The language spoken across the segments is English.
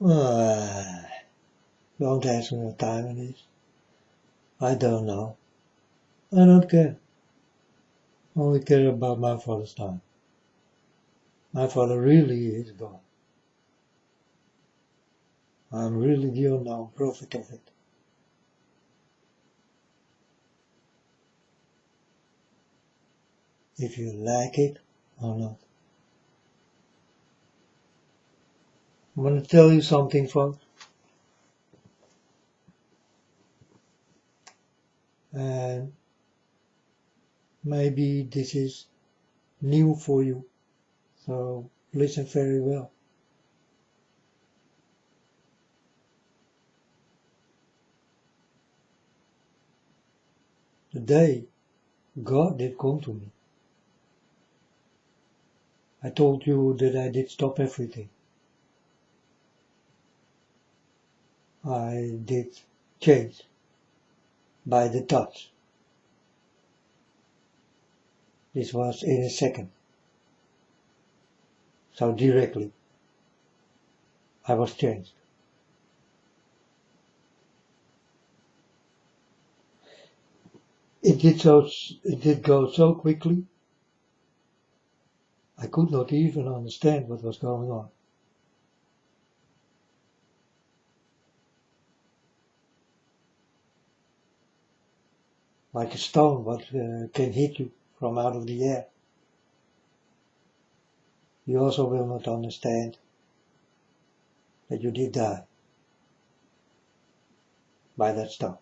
Ah, don't ask me what time it is. I don't know. I don't care. I only care about my father's time. My father really is God. I'm really the unknown prophet of it. If you like it or not. I'm going to tell you something, folks. And maybe this is new for you. So listen very well. The day God did come to me, I told you that I did stop everything. I did change by the touch. This was in a second. So directly, I was changed. It did go so quickly, I could not even understand what was going on. Like a stone what can hit you from out of the air. You also will not understand that you did die by that stone.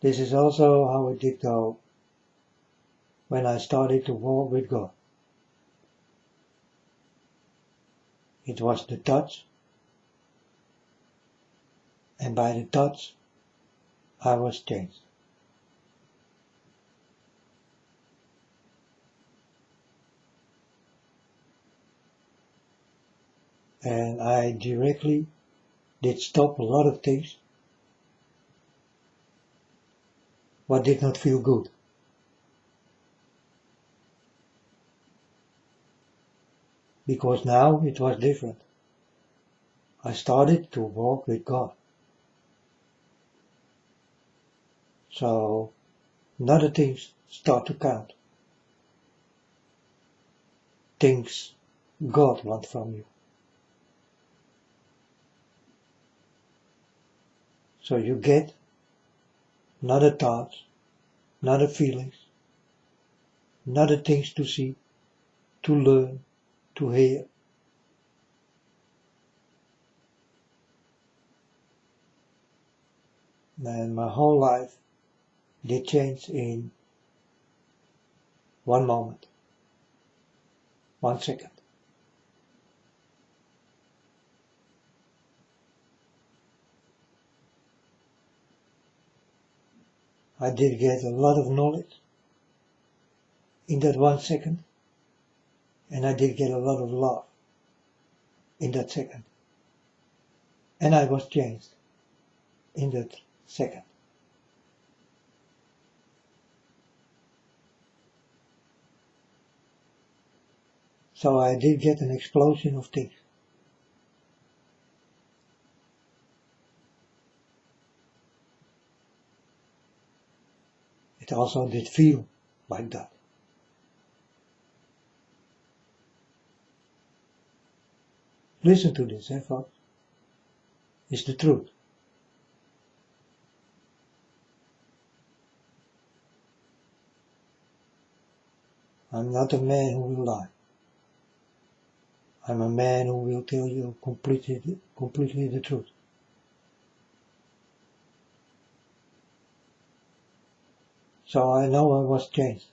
This is also how it did go when I started to walk with God. It was the touch, and by the touch I was changed. And I directly did stop a lot of things what did not feel good. Because now it was different. I started to walk with God. So other things start to count. Things God wants from you. So you get not the thoughts, not the feelings, not the things to see, to learn, to hear. And my whole life did change in 1 moment, 1 second. I did get a lot of knowledge in that 1 second, and I did get a lot of love in that second. And I was changed in that second. So I did get an explosion of things. It also did feel like that. Listen to this, folks. It's the truth. I'm not a man who will lie. I'm a man who will tell you completely the truth. So I know I was changed.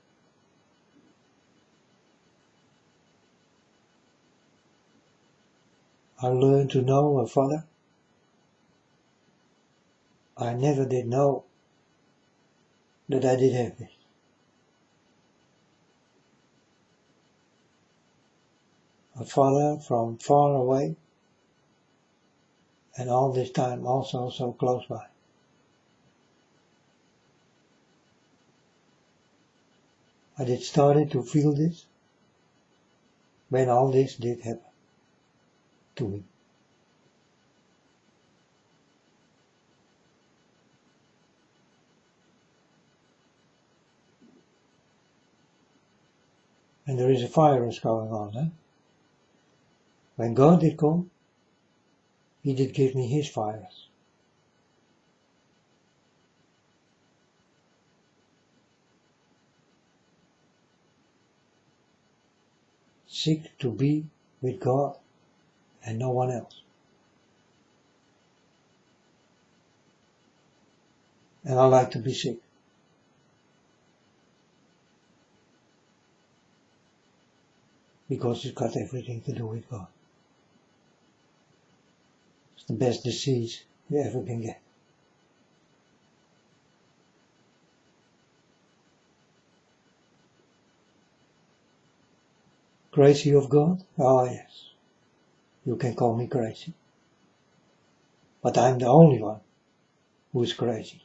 I learned to know a father. I never did know that I did have this. A father from far away, and all this time also so close by. I did started to feel this when all this did happen. to me. And there is a virus going on. Eh? When God did come, He did give me His virus. Seek to be with God and no one else. And I like to be sick. Because it's got everything to do with God. It's the best disease you ever can get. Crazy of God? Oh yes. You can call me crazy. But I'm the only one who is crazy.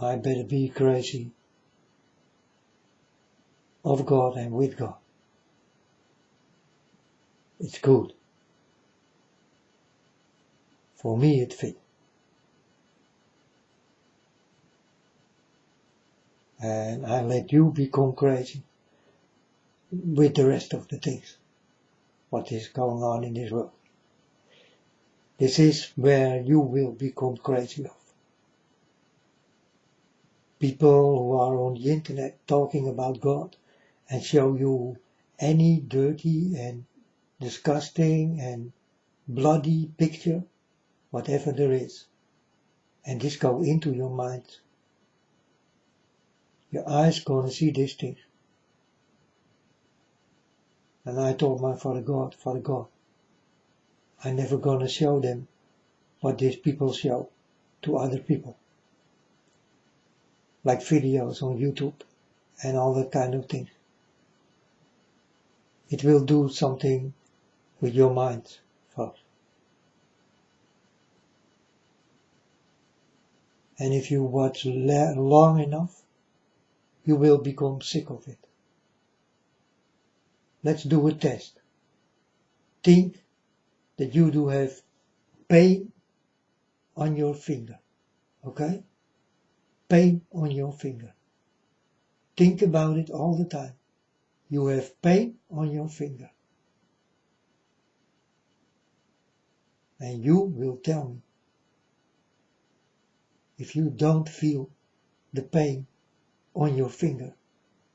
I better be crazy of God and with God. It's good. For me it fits. And I let you become crazy with the rest of the things. What is going on in this world. This is where you will become crazy of. People who are on the internet talking about God and show you any dirty and disgusting and bloody picture, whatever there is, and this go into your mind. Your eyes gonna see these things. And I told my Father God, I never gonna show them what these people show to other people. Like videos on YouTube and all that kind of things. It will do something with your mind, folks. And if you watch long enough, you will become sick of it. Let's do a test. Think that you do have pain on your finger, okay? Pain on your finger. Think about it all the time. You have pain on your finger. And you will tell me if you don't feel the pain on your finger,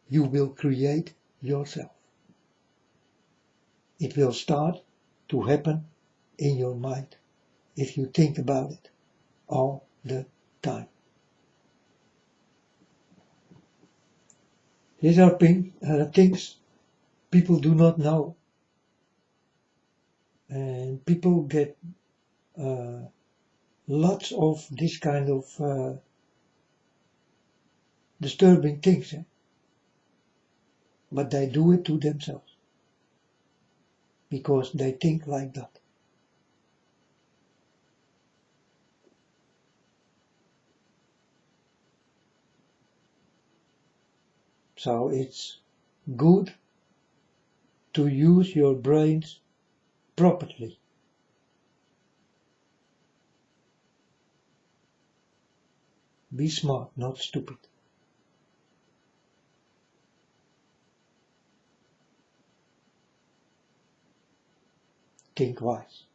you will create yourself. It will start to happen in your mind if you think about it all the time. These are things people do not know. And people get lots of this kind of disturbing things. But they do it to themselves. Because they think like that. So it's good to use your brains properly. Be smart, not stupid. Think wise.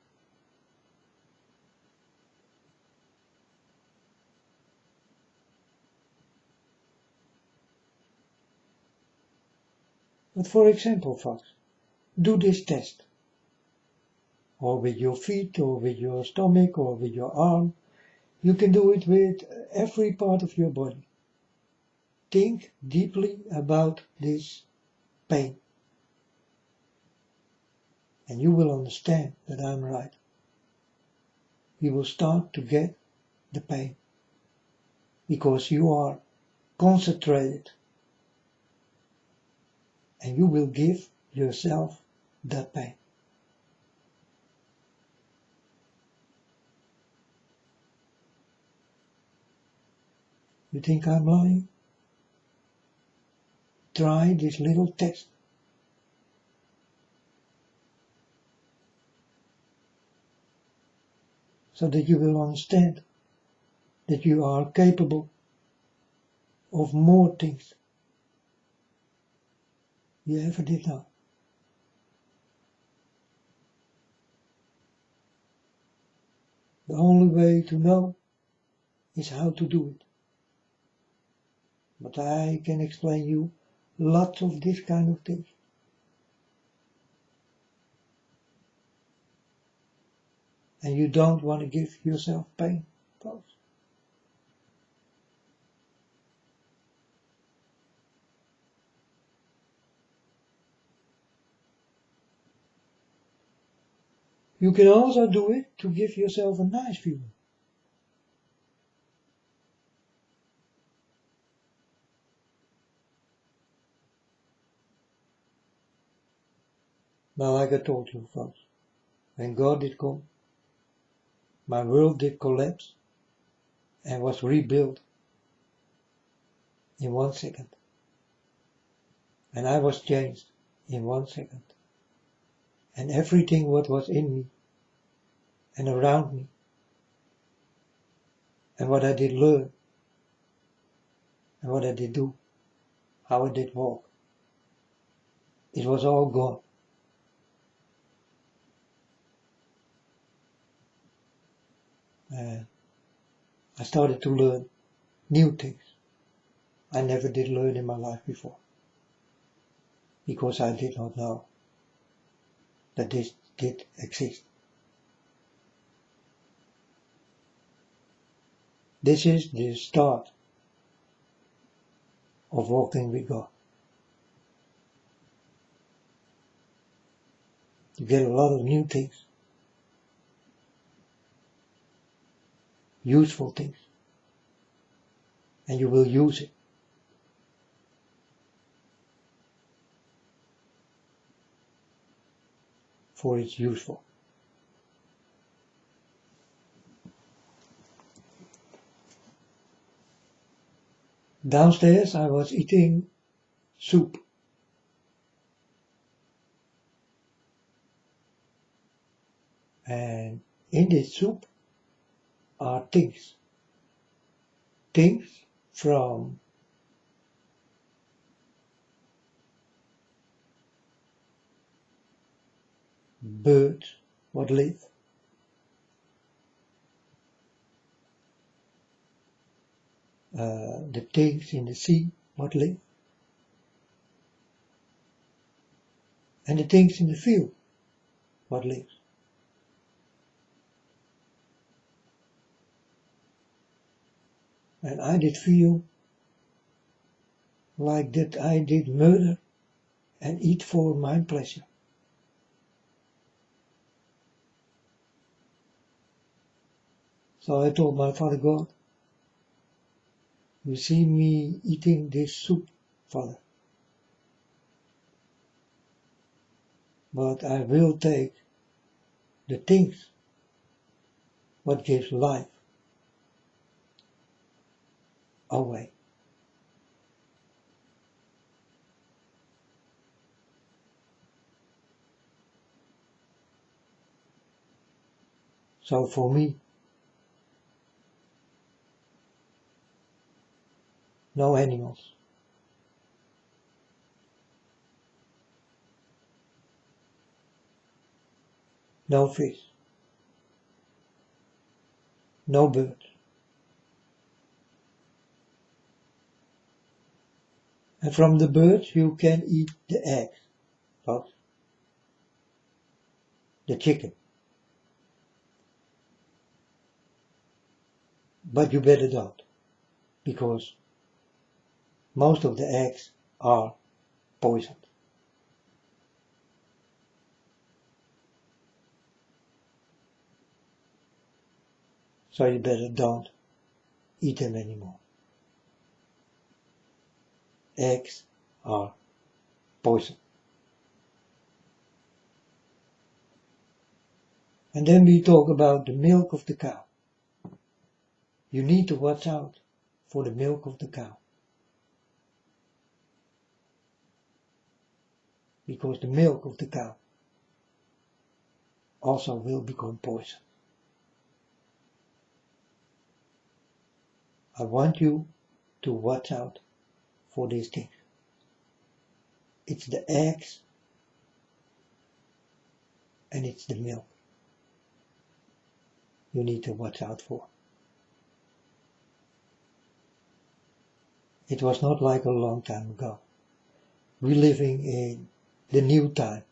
But for example, folks, do this test. Or with your feet, or with your stomach, or with your arm. You can do it with every part of your body. Think deeply about this pain. And you will understand that I'm right. You will start to get the pain. Because you are concentrated. And you will give yourself that pain. You think I'm lying? Try this little test. So that you will understand that you are capable of more things you ever did not. The only way to know is how to do it. But I can explain you lots of this kind of things. And you don't want to give yourself pain, folks. You can also do it to give yourself a nice feeling. Now, like I told you, folks, when God did come, my world did collapse and was rebuilt in 1 second. And I was changed in 1 second. And everything what was in me and around me and what I did learn and what I did do, how I did walk, it was all gone. I started to learn new things I never did learn in my life before, because I did not know that this did exist. This is the start of walking with God. You get a lot of new things, useful things, and you will use it. For it's useful. Downstairs I was eating soup. And in this soup are things. Things from birds what live, the things in the sea what live, and the things in the field what lives. And I did feel like that I did murder and eat for my pleasure. So I told my Father God, you see me eating this soup, Father, but I will take the things what gives life away. So for me, no animals, no fish, no birds. And from the birds you can eat the eggs, folks, the chicken. But you better don't, because most of the eggs are poisoned. So you better don't eat them anymore. Eggs are poison. And then we talk about the milk of the cow. You need to watch out for the milk of the cow. Because the milk of the cow also will become poison. I want you to watch out for these things. It's the eggs and it's the milk you need to watch out for. It was not like a long time ago. We're living in the new time.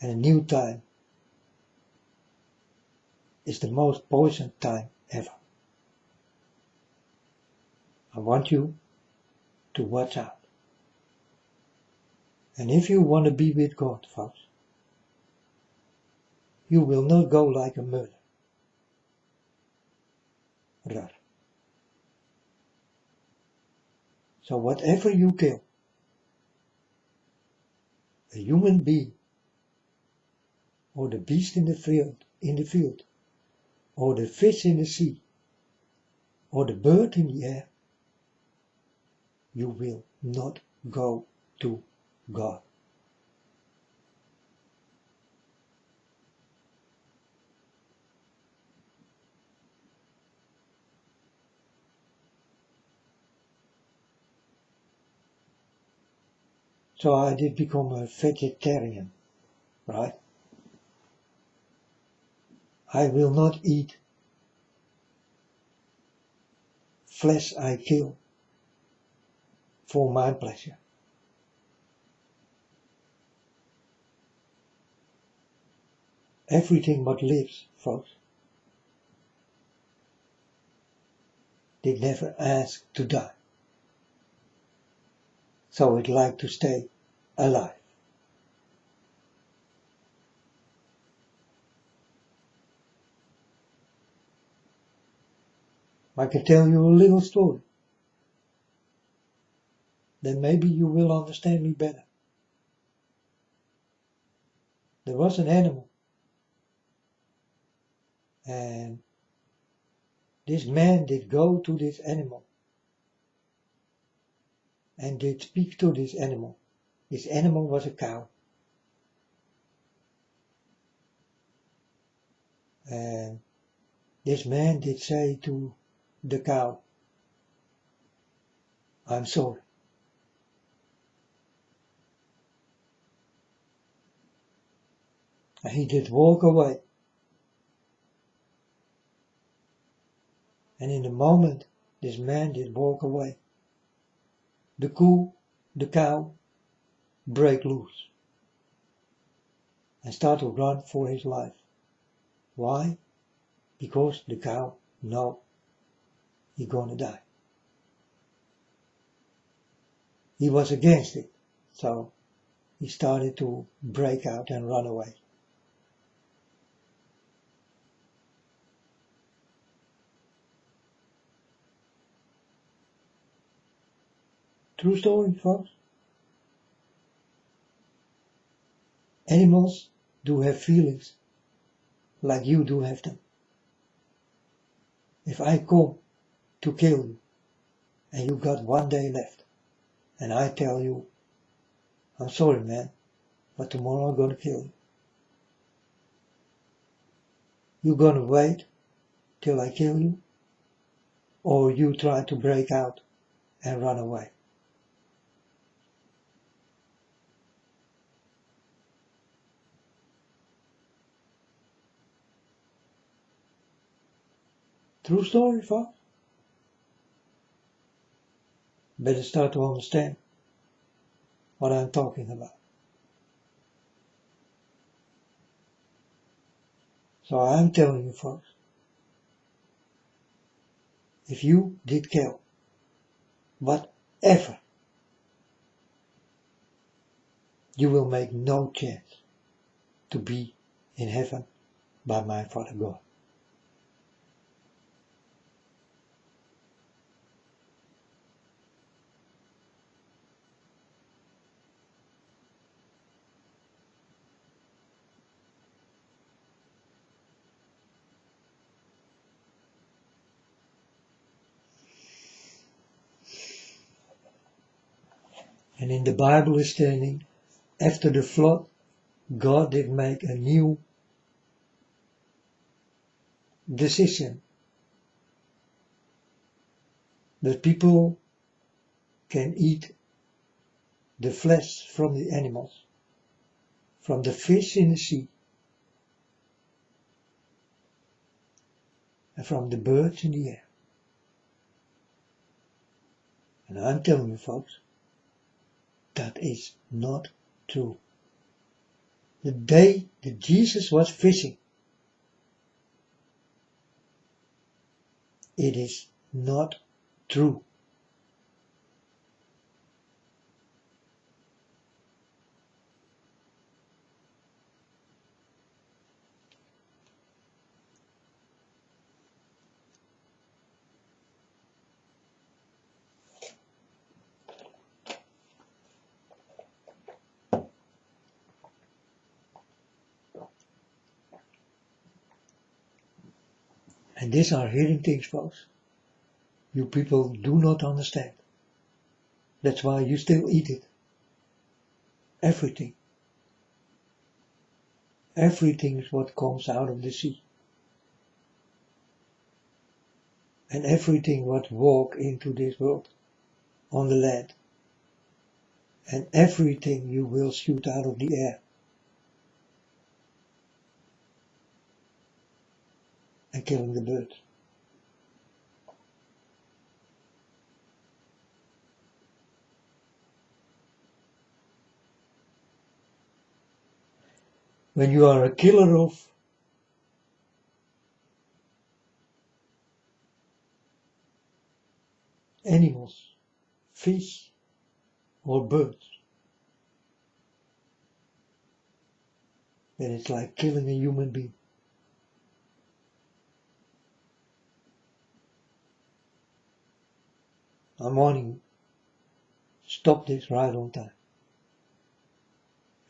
And a new time is the most poisoned time ever. I want you to watch out. And if you want to be with God, folks, you will not go like a murderer. So whatever you kill, a human being, or the beast in the field, or the fish in the sea, or the bird in the air, you will not go to God. So I did become a vegetarian, right? I will not eat flesh I kill for my pleasure. Everything but lives, folks, did never ask to die. So it like to stay alive. I can tell you a little story. Then maybe you will understand me better. There was an animal. And this man did go to this animal. And did speak to this animal. This animal was a cow. And this man did say to the cow, I'm sorry. And he did walk away. And in the moment this man did walk away, the cow, break loose and start to run for his life. Why? Because the cow know he gonna die. He was against it, so he started to break out and run away. True story, folks. Animals do have feelings like you do have them. If I come to kill you and you got 1 day left and I tell you, I'm sorry man, but tomorrow I'm gonna kill you. You gonna wait till I kill you? Or you try to break out and run away? True story, folks. Better start to understand what I'm talking about. So I'm telling you, folks, if you did kill whatever, you will make no chance to be in heaven by my Father God. And in the Bible is standing, after the flood, God did make a new decision that people can eat the flesh from the animals, from the fish in the sea, and from the birds in the air. And I'm telling you folks, that is not true. The day that Jesus was fishing, it is not true. And these are hidden things, folks. You people do not understand. That's why you still eat it. Everything. Everything is what comes out of the sea. And everything what walk into this world on the land. And everything you will shoot out of the air. And killing the birds. When you are a killer of animals, fish or birds, then it's like killing a human being. I'm warning you, stop this right on time.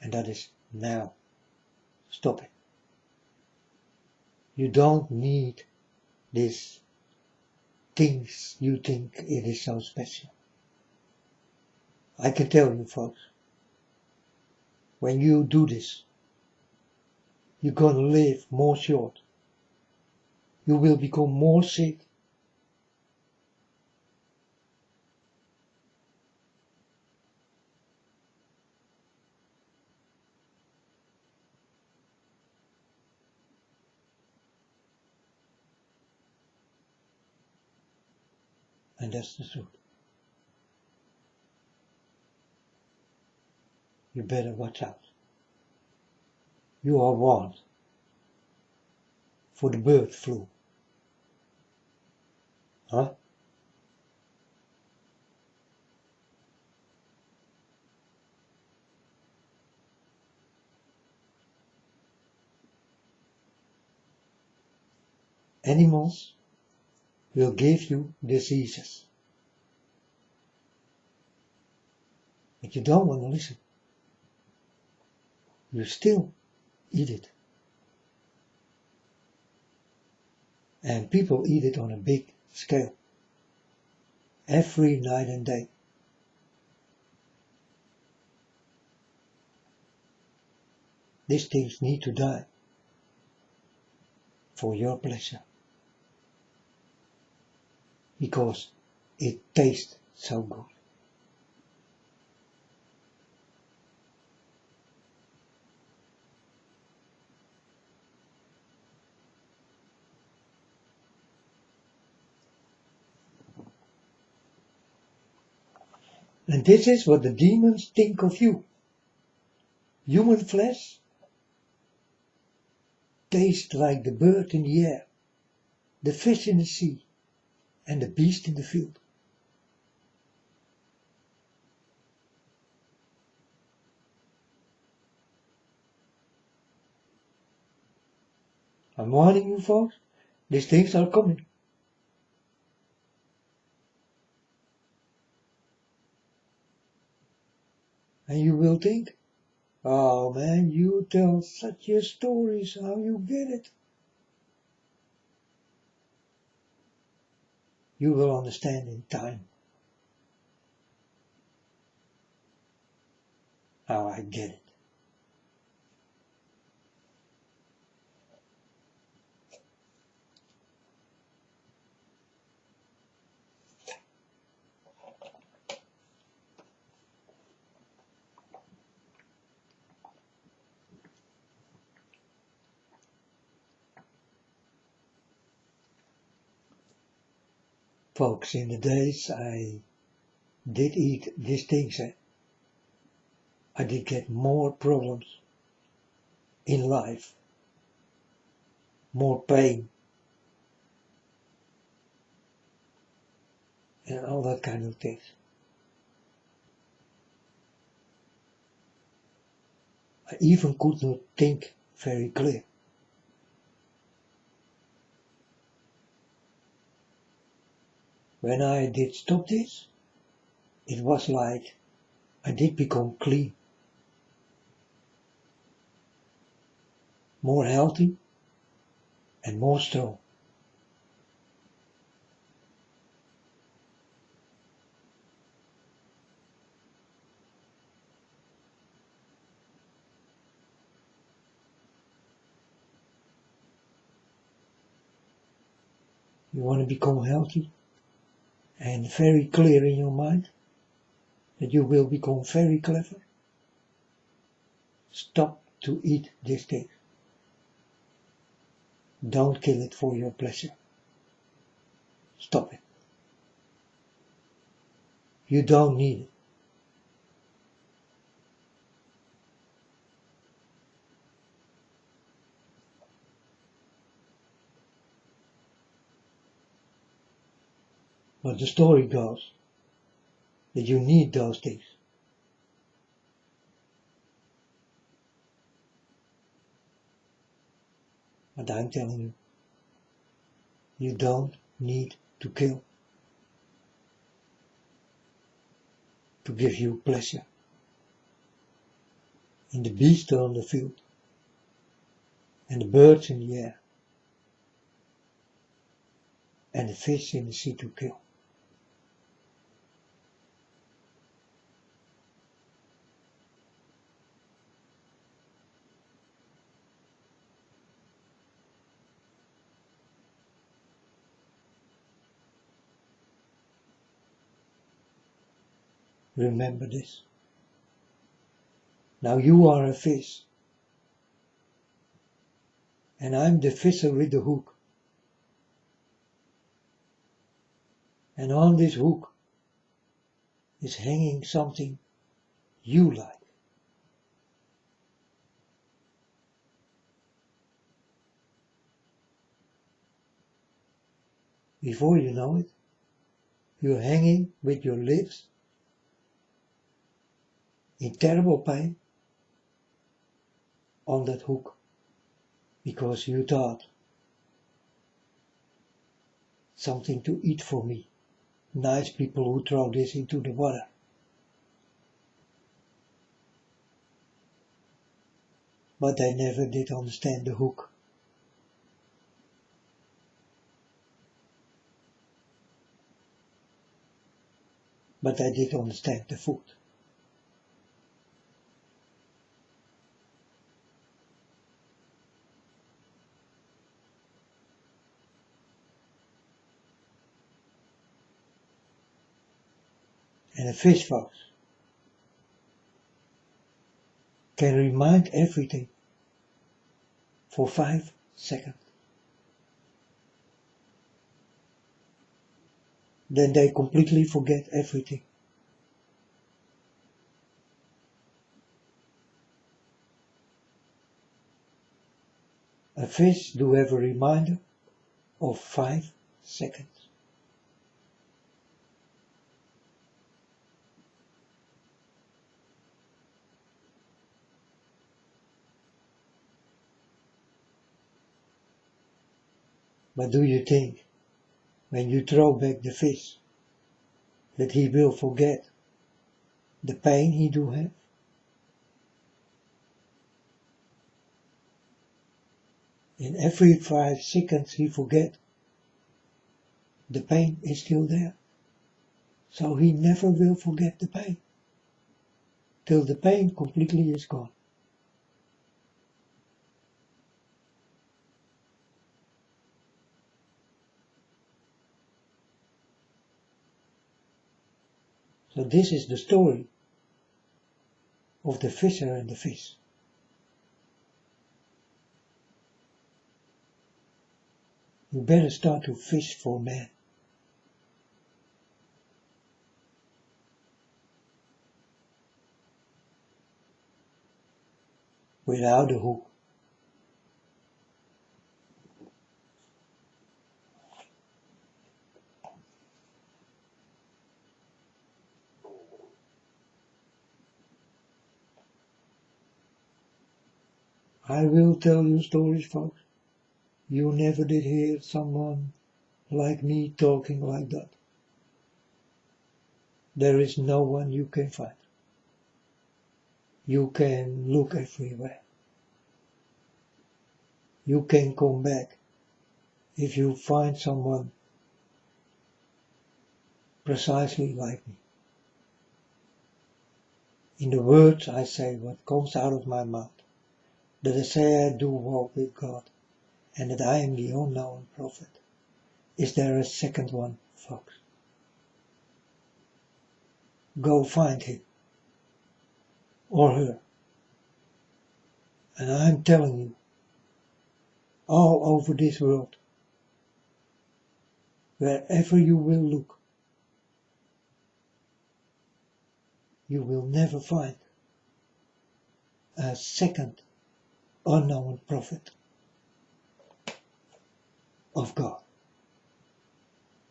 And that is now. Stop it. You don't need these things you think it is so special. I can tell you folks, when you do this, you're gonna live more short. You will become more sick. And that's the truth. You better watch out. You are warned for the bird flu. Huh? Animals will give you diseases. But you don't want to listen. You still eat it. And people eat it on a big scale. Every night and day. These things need to die. For your pleasure. Because it tastes so good. And this is what the demons think of you. Human flesh tastes like the bird in the air, the fish in the sea, and the beast in the field. I'm warning you folks, these things are coming. And you will think, oh man, you tell such a stories, how you get it. You will understand in time. Now I get it. Folks, in the days I did eat these things, I did get more problems in life, more pain, and all that kind of things. I even could not think very clear. When I did stop this, it was like I did become clean, more healthy and more strong. You want to become healthy and very clear in your mind, that you will become very clever. Stop to eat this thing. Don't kill it for your pleasure. Stop it. You don't need it. But the story goes that you need those things. But I'm telling you, you don't need to kill to give you pleasure. In the beasts on the field and the birds in the air and the fish in the sea to kill. Remember this. Now you are a fish, and I'm the fisher with the hook. And on this hook is hanging something you like. Before you know it, you're hanging with your lips in terrible pain on that hook, because you thought something to eat for me. Nice people who throw this into the water. But they never did understand the hook. But they did understand the food. And a fish, folks, can remind everything for 5 seconds. Then they completely forget everything. A fish do have a reminder of 5 seconds. But do you think, when you throw back the fish, that he will forget the pain he do have? In every 5 seconds he forget, the pain is still there. So he never will forget the pain. till the pain completely is gone. So this is the story of the fisher and the fish. You better start to fish for man. Without a hook. I will tell you stories, folks. You never did hear someone like me talking like that. There is no one you can find. You can look everywhere. You can come back if you find someone precisely like me. In the words I say what comes out of my mouth, that I say I do walk with God, and that I am the unknown prophet. Is there a second one, folks? Go find him or her. And I'm telling you, all over this world, wherever you will look, you will never find a second unknown prophet of God.